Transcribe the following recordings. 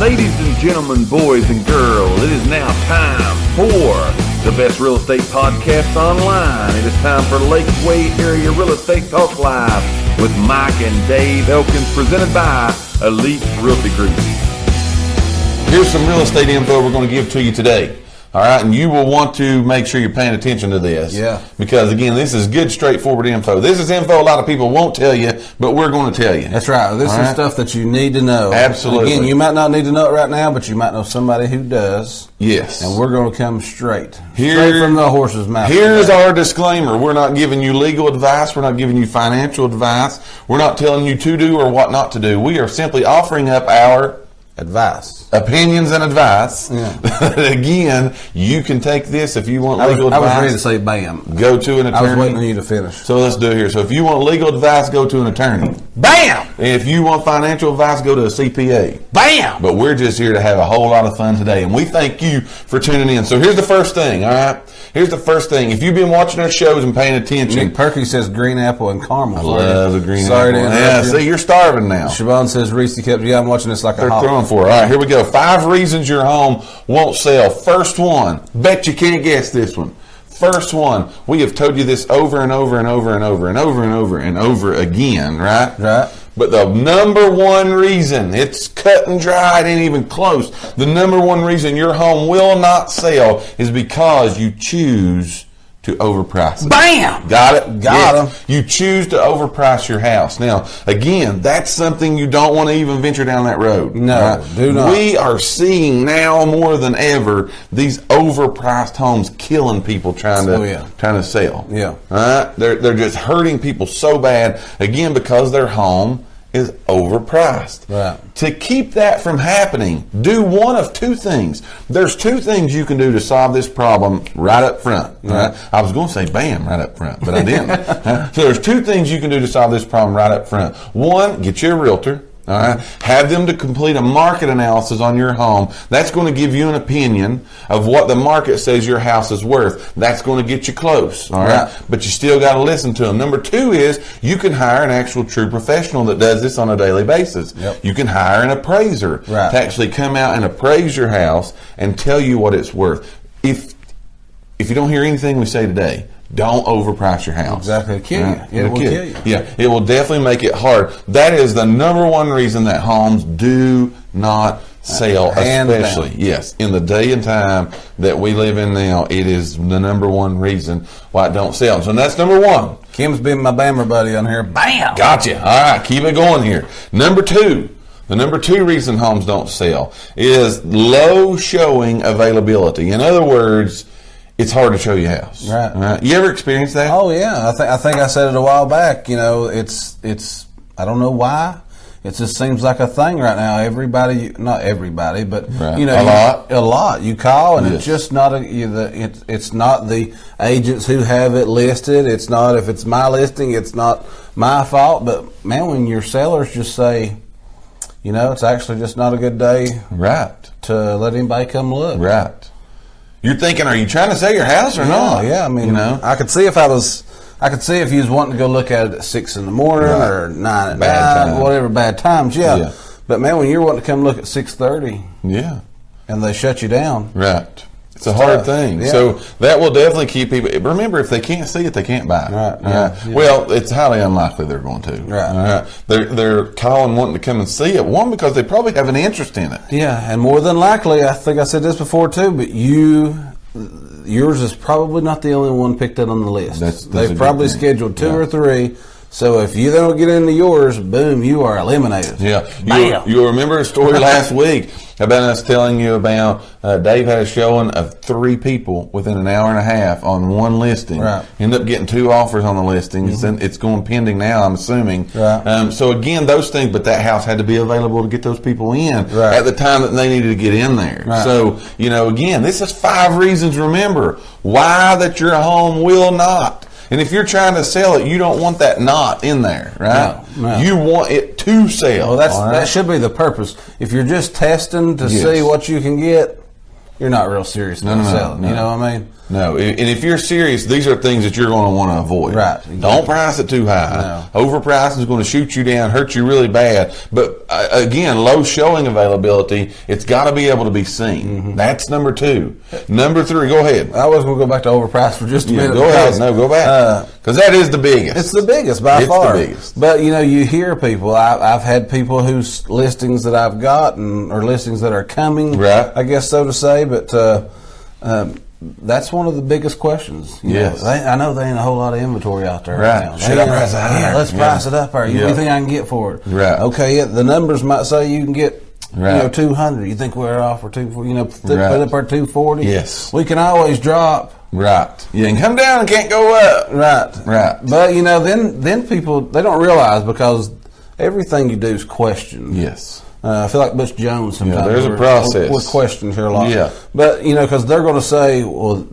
Ladies and gentlemen, boys and girls, it is now time for the best real estate podcast online. It is time for Lakeway Area Real Estate Talk Live with Mike and Dave Elkins, presented by Elite Realty Group. Here's some real estate info we're going to give to you today. All right, and you will want to make sure you're paying attention to this. Yeah. Because, again, this is good, straightforward info. This is info a lot of people won't tell you, but we're going to tell you. That's right. This is stuff that you need to know. Absolutely. Again, you might not need to know it right now, but you might know somebody who does. Yes. And we're going to come straight from the horse's mouth. Here's our disclaimer. We're not giving you legal advice. We're not giving you financial advice. We're not telling you to do or what not to do. We are simply offering up our advice, opinions and advice. Yeah. Again, you can take this if you want legal advice. I was ready to say bam. Go to an attorney. I was waiting on you to finish. So let's do it here. So if you want legal advice, go to an attorney. Bam! If you want financial advice, go to a CPA. Bam! But we're just here to have a whole lot of fun today, and we thank you for tuning in. So here's the first thing, all right? Here's the first thing. If you've been watching our shows and paying attention. Nick Perky says green apple and caramel. I love the green Sorry apple. to interrupt you. See, you're starving now. Siobhan says Reese kept, I'm watching this like They're a hawk. throwing for it. All right, here we go. 5 reasons your home won't sell. First one. Bet you can't guess this one. First one. We have told you this over and over and over and over and over and over and over again, right? Right. But the number one reason, it's cut and dry, it ain't even close. The number one reason your home will not sell is because you choose to overprice it. Bam! Got it? Got him. You choose to overprice your house. Now, again, that's something you don't want to even venture down that road. No, right? do not. We are seeing now more than ever these overpriced homes killing people trying to sell. Yeah. Right? They're just hurting people so bad, again, because their home is overpriced. Right. To keep that from happening, do one of 2 things. There's 2 things you can do to solve this problem right up front. Right? I was going to say bam right up front, but I didn't. So there's 2 things you can do to solve this problem right up front. One, get you a realtor. All right. Have them to complete a market analysis on your home. That's going to give you an opinion of what the market says your house is worth. That's going to get you close. All right. But you still got to listen to them. Number 2 is you can hire an actual true professional that does this on a daily basis. Yep. You can hire an appraiser to actually come out and appraise your house and tell you what it's worth. If you don't hear anything we say today, don't overprice your house. Exactly. It'll kill you. It will kill you. Yeah, it will definitely make it hard. That is the number one reason that homes do not sell, especially, yes, in the day and time that we live in now. It is the number one reason why it don't sell. So that's number 1. Kim's been my bammer buddy on here. Bam! Gotcha. All right, keep it going here. Number 2. The number 2 reason homes don't sell is low showing availability. In other words, it's hard to show your house. Right. You ever experienced that? Oh yeah. I think I said it a while back. You know, it's I don't know why. It just seems like a thing right now. Everybody, not everybody, but you know, a lot. You call and it's just not it's not the agents who have it listed. It's not, if it's my listing, it's not my fault. But man, when your sellers just say, you know, it's actually just not a good day, to let anybody come look. Right. You're thinking, are you trying to sell your house or not? Yeah, I mean, I could see if you was wanting to go look at it at 6 in the morning or 9 at night, whatever bad times. Yeah. But man, when you're wanting to come look at 6:30, and they shut you down, it's a hard thing. Yeah. So that will definitely keep people. Remember, if they can't see it, they can't buy it. Right. Well, it's highly unlikely they're going to. Right. They're calling wanting to come and see it. One, because they probably have an interest in it. Yeah, and more than likely, I think I said this before too, but yours is probably not the only one picked up on the list. They've probably scheduled 2 or 3. So if you don't get into yours, boom, you are eliminated. Yeah. You'll remember a story last week about us telling you about Dave had a showing of 3 people within an hour and a half on one listing. Ended up getting 2 offers on the listing. It's going pending now, I'm assuming. So again, those things, but that house had to be available to get those people in at the time that they needed to get in there. So, you know, again, this is 5 reasons, remember, why that your home will not. And if you're trying to sell it, you don't want that not in there, right? No. You want it to sell. Well, that should be the purpose. If you're just testing to see what you can get, you're not real serious about selling. You know what I mean? No. And if you're serious, these are things that you're going to want to avoid. Right. Exactly. Don't price it too high. No. Overpricing is going to shoot you down, hurt you really bad. But again, low showing availability, it's got to be able to be seen. Mm-hmm. That's number 2. Number 3, go ahead. I was going to go back to overpriced for just a minute. Go ahead. No, go back. Because that is the biggest. It's the biggest by far. It's the biggest. But, you hear people. I've had people whose listings that I've gotten or listings that are coming, right. I guess so to say. But that's one of the biggest questions. Yes. I know there ain't a whole lot of inventory out there right now. Should I price it higher? Let's price it up higher. You think I can get for it? Right. Okay, the numbers might say you can get 200. You think we're off for 240? Put up our 240. Yes. We can always drop. Right. You can come down and can't go up. Right. But then people, they don't realize, because everything you do is questioned. Yes. I feel like Butch Jones sometimes. There's a process. We're questioned here a lot. Yeah. But because they're going to say, well,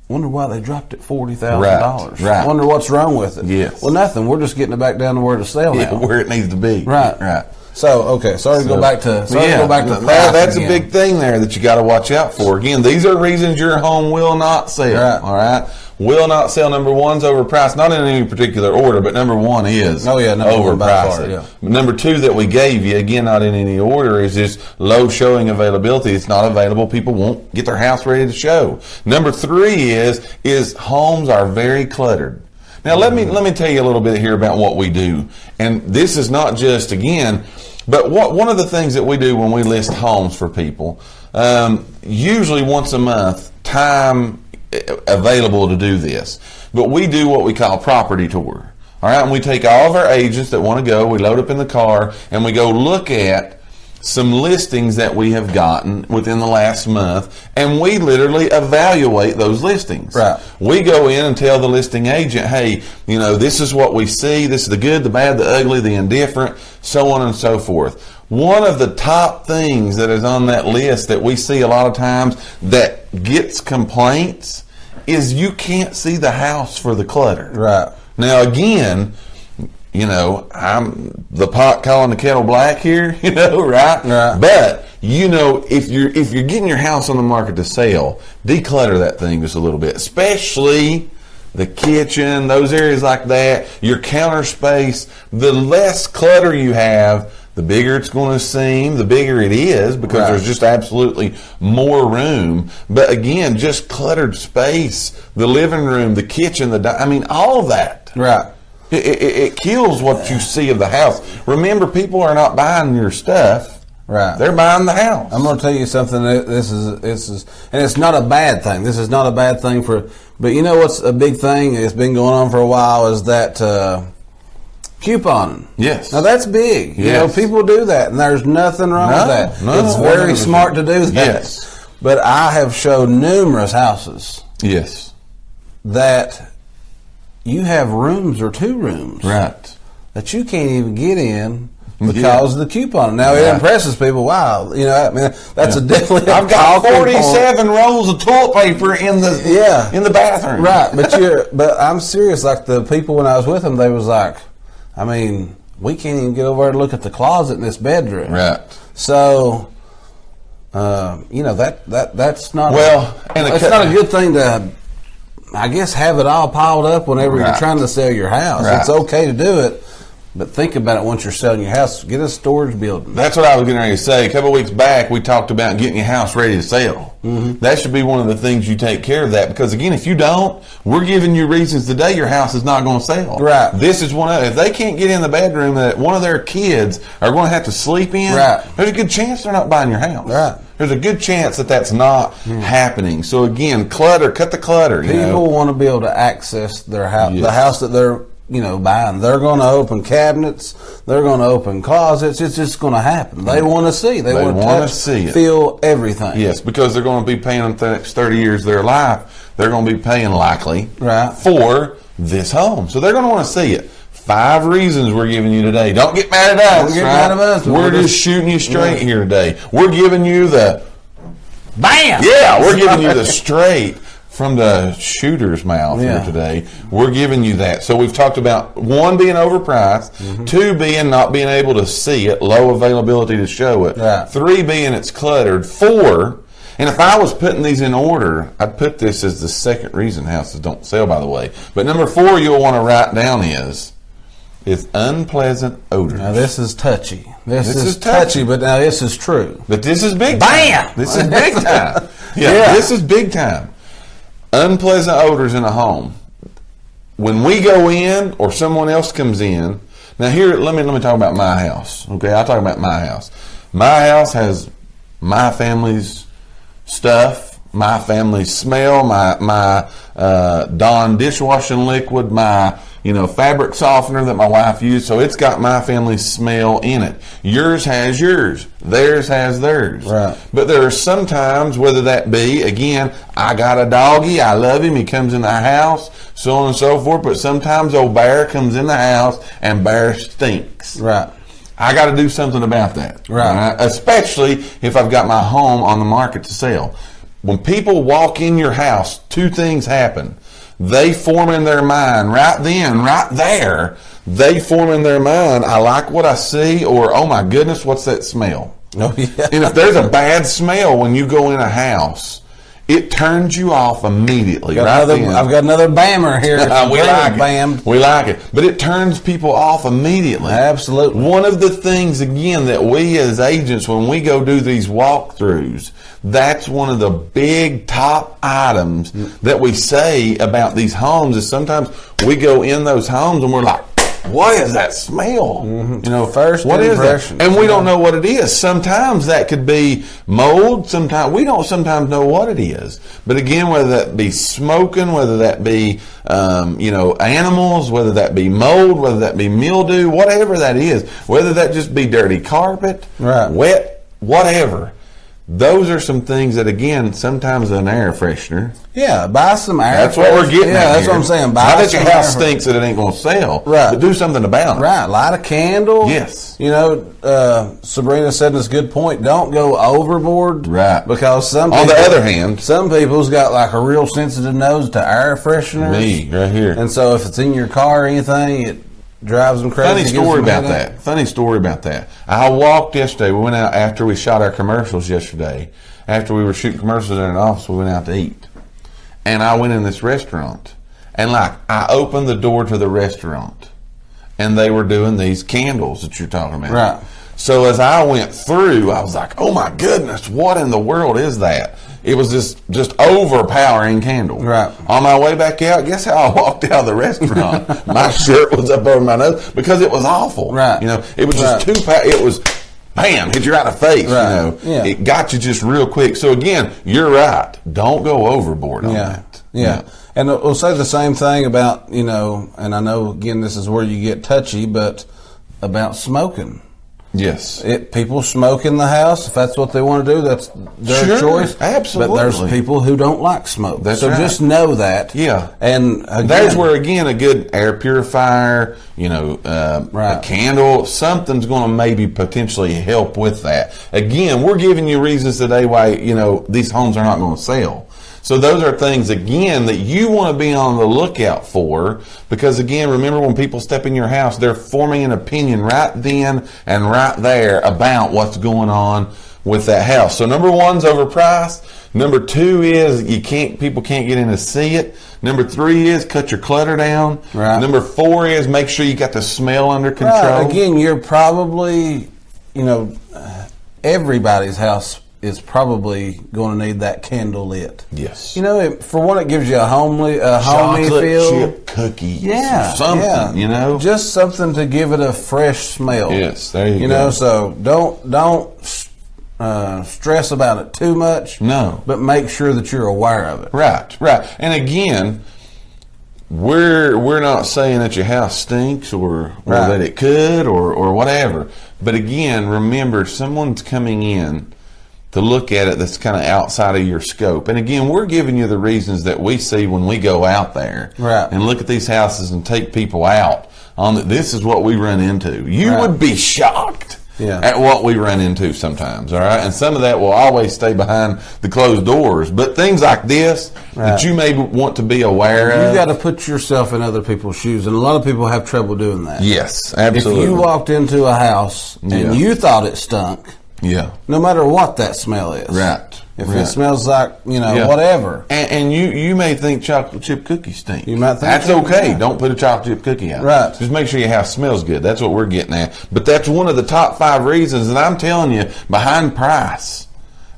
wonder why they dropped it $40,000. Right. Wonder what's wrong with it. Yes. Well, nothing. We're just getting it back down to where to sell now. Where it needs to be. Right. So, okay, sorry to go back to that's a big thing there that you got to watch out for. Again, these are reasons your home will not sell. Right. All right? Will not sell. Number 1's overpriced, not in any particular order, but number 1 is overpriced. Yeah. Number 2 that we gave you, again, not in any order, is this low showing availability. It's not available. People won't get their house ready to show. Number 3 is homes are very cluttered. Now, let me tell you a little bit here about what we do. And this is not just, again, but one of the things that we do when we list homes for people, usually once a month, time available to do this. But we do what we call property tour. All right, and we take all of our agents that want to go, we load up in the car, and we go look at some listings that we have gotten within the last month, and we literally evaluate those listings. Right. We go in and tell the listing agent, hey, this is what we see. This is the good, the bad, the ugly, the indifferent, so on and so forth. One of the top things that is on that list that we see a lot of times that gets complaints is you can't see the house for the clutter. Right. Now, again, I'm the pot calling the kettle black here, right? Right. But, if you're getting your house on the market to sell, declutter that thing just a little bit, especially the kitchen, those areas like that, your counter space. The less clutter you have, the bigger it's going to seem, the bigger it is, because there's just absolutely more room. But again, just cluttered space, the living room, the kitchen, all of that. Right. It kills what you see of the house. Remember, people are not buying your stuff. Right. They're buying the house. I'm going to tell you something. This is, and it's not a bad thing. This is not a bad thing but what's a big thing? It's been going on for a while. Is that couponing? Yes. Now that's big. Yes. People do that, and there's nothing wrong with that. No, it's very smart to do that. Yes. But I have showed numerous houses. Yes. That you have rooms or 2 rooms. Right. That you can't even get in because of the coupon. Now it impresses people. Wow, that's a definitely. I've got 47 rolls of toilet paper in the bathroom. Right, but I'm serious. Like the people when I was with them, they was like, we can't even get over there to look at the closet in this bedroom. Right. So, that's not. It's not a good thing to, I guess, have it all piled up whenever you're trying to sell your house. Right. It's okay to do it. But think about it once you're selling your house. Get a storage building. That's what I was getting ready to say. A couple of weeks back, we talked about getting your house ready to sell. Mm-hmm. That should be one of the things you take care of that. Because, again, if you don't, we're giving you reasons today your house is not going to sell. Right. This is one of, if they can't get in the bedroom that one of their kids are going to have to sleep in, there's a good chance they're not buying your house. Right. There's a good chance that that's not happening. So, again, cut the clutter. People want to be able to access their house, the house that they're buying. They're going to open cabinets. They're going to open closets. It's just going to happen. They want to see. They want to see it. Feel everything. Yes, because they're going to be paying the next 30 years of their life. They're going to be paying likely for this home. So they're going to want to see it. 5 reasons we're giving you today. Don't get mad at us. Don't get mad at us. We're just shooting you straight here today. We're giving you the bam. Yeah, we're giving you the straight from the shooter's mouth here today. We're giving you that. So we've talked about 1 being overpriced, 2 being not being able to see it, low availability to show it, 3 being it's cluttered, 4, And if I was putting these in order, I'd put this as the second reason houses don't sell, by the way. But number 4 you'll want to write down is unpleasant odors. Now this is touchy. This is touchy, but now this is true. But this is big time. Bam! This is big time. This is big time. Unpleasant odors in a home. When we go in or someone else comes in, now here, let me talk about my house. Okay, I'll talk about my house. My house has my family's stuff, my family's smell, my Dawn dishwashing liquid, my fabric softener that my wife used. So it's got my family's smell in it. Yours has yours. Theirs has theirs. Right. But there are some times, whether that be, again, I got a doggy, I love him, he comes in the house, so on and so forth. But sometimes old Bear comes in the house and Bear stinks. Right. I got to do something about that. Right. Especially if I've got my home on the market to sell. When people walk in your house, 2 things happen. They form in their mind right then, right there, they form in their mind, I like what I see, or, oh my goodness, what's that smell? Oh, yeah. And if there's a bad smell when you go in a house, it turns you off immediately. I've got another bammer here. We like it. Bam. We like it. But it turns people off immediately. Absolutely. One of the things, again, that we as agents, when we go do these walkthroughs, that's one of the big top items that we say about these homes is sometimes we go in those homes and we're like, what is that smell? First what impression. Is that? And we don't know what it is. Sometimes that could be mold. Sometimes we don't sometimes know what it is. But again, whether that be smoking, whether that be, animals, whether that be mold, whether that be mildew, whatever that is, whether that just be dirty carpet, right, wet, whatever. Those are some things that, again, sometimes an air freshener. Yeah, buy some air. That's what we're getting at. Yeah, that's here. what I'm saying. Buy Not that your house stinks that it ain't going to sell. Right. But do something about it. Right. Light a candle. Yes. Sabrina said this good point. Don't go overboard. Right. Because on the other hand, some people's got like a real sensitive nose to air fresheners. Me, right here. And so if it's in your car or anything, it drives them crazy. Funny story about that. I walked yesterday. We went out after we shot our commercials yesterday. After we were shooting commercials in an office, we went out to eat. And I went in this restaurant. And I opened the door to the restaurant. And they were doing these candles that you're talking about. Right. So as I went through, I was like, oh my goodness, what in the world is that? It was just overpowering candle. Right. On my way back out, guess how I walked out of the restaurant? My shirt was up over my nose because it was awful. Right. It was just too it was bam, hit you right in the face. Right. It got you just real quick. So again, you're right. Don't go overboard on that. Yeah. And we'll say the same thing about, and I know again this is where you get touchy, but about smoking. Yes. People smoke in the house. If that's what they want to do, that's their choice. Absolutely. But there's people who don't like smoke. That's so right. Just know that. Yeah. And again, there's where, again, a good air purifier, a candle, something's going to maybe potentially help with that. Again, we're giving you reasons today why, these homes are not going to sell. So those are things, again, that you want to be on the lookout for because, again, remember when people step in your house, they're forming an opinion right then and right there about what's going on with that house. So number 1's overpriced. Number 2 is people can't get in to see it. Number 3 is cut your clutter down. Right. Number 4 is make sure you got the smell under control. Right. Again, you're probably, everybody's house is probably going to need that candle lit. Yes. For one, it gives you a homey feel. Chip cookies. Yeah. Something, Just something to give it a fresh smell. Yes, there you go. So don't stress about it too much. No. But make sure that you're aware of it. Right. And again, we're not saying that your house stinks or that it could or whatever. But again, remember, someone's coming in to look at it that's kind of outside of your scope. And again, we're giving you the reasons that we see when we go out there and look at these houses and take people out on this is what we run into. You would be shocked at what we run into sometimes, all right? And some of that will always stay behind the closed doors. But things like this that you may want to be aware of. You got to put yourself in other people's shoes. And a lot of people have trouble doing that. Yes, absolutely. If you walked into a house and you thought it stunk, no matter what that smell is. Right. if it smells like, whatever. And you may think chocolate chip cookies stink. You might think that's okay. Don't put a chocolate chip cookie out. Right. Just make sure your house smells good. That's what we're getting at. But that's one of the top 5 reasons, and I'm telling you, behind price,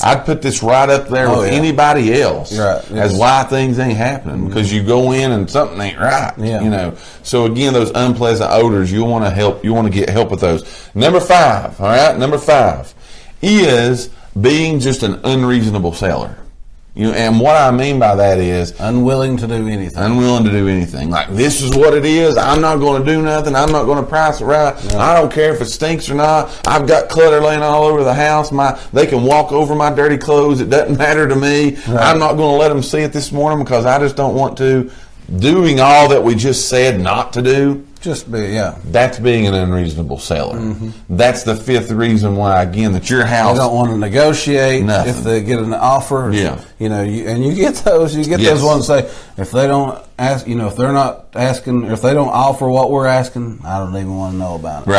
I'd put this right up there with anybody else as why things ain't happening, because you go in and something ain't right. Yeah. So again, those unpleasant odors, you want to get help with those. Number 5, all right? Number 5 is being just an unreasonable seller. And what I mean by that is unwilling to do anything. Like, this is what it is. I'm not going to do nothing. I'm not going to price it right. No. I don't care if it stinks or not. I've got clutter laying all over the house. They can walk over my dirty clothes. It doesn't matter to me. Right. I'm not going to let them see it this morning because I just don't want to. Doing all that we just said not to do. That's being an unreasonable seller. Mm-hmm. That's the 5th reason why, again, that your house. You don't want to negotiate nothing. If they get an offer. Yeah. You get those. You get those ones that say, if they don't ask, if they're not asking, if they don't offer what we're asking, I don't even want to know about it.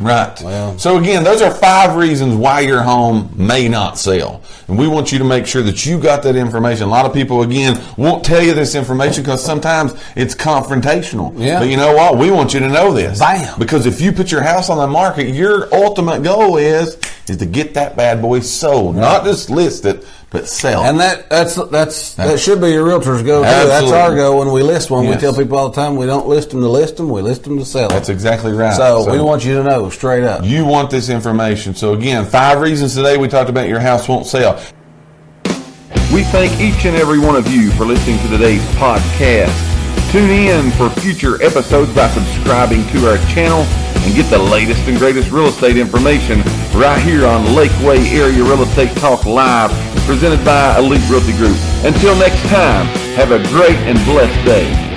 Right. Well, so again, those are 5 reasons why your home may not sell. And we want you to make sure that you got that information. A lot of people, again, won't tell you this information because sometimes it's confrontational. Yeah. But you know what? We want you to know this. Bam. Because if you put your house on the market, your ultimate goal is to get that bad boy sold. Right. Not just list it, but sell. And that should be your realtor's goal too. That's our goal when we list one. Yes. We tell people all the time, we don't list them to list them, we list them to sell them. That's exactly right. So we want you to know straight up. You want this information. So again, 5 reasons today we talked about your house won't sell. We thank each and every one of you for listening to today's podcast. Tune in for future episodes by subscribing to our channel and get the latest and greatest real estate information right here on Lakeway Area Real Estate Talk Live, presented by Elite Realty Group. Until next time, have a great and blessed day.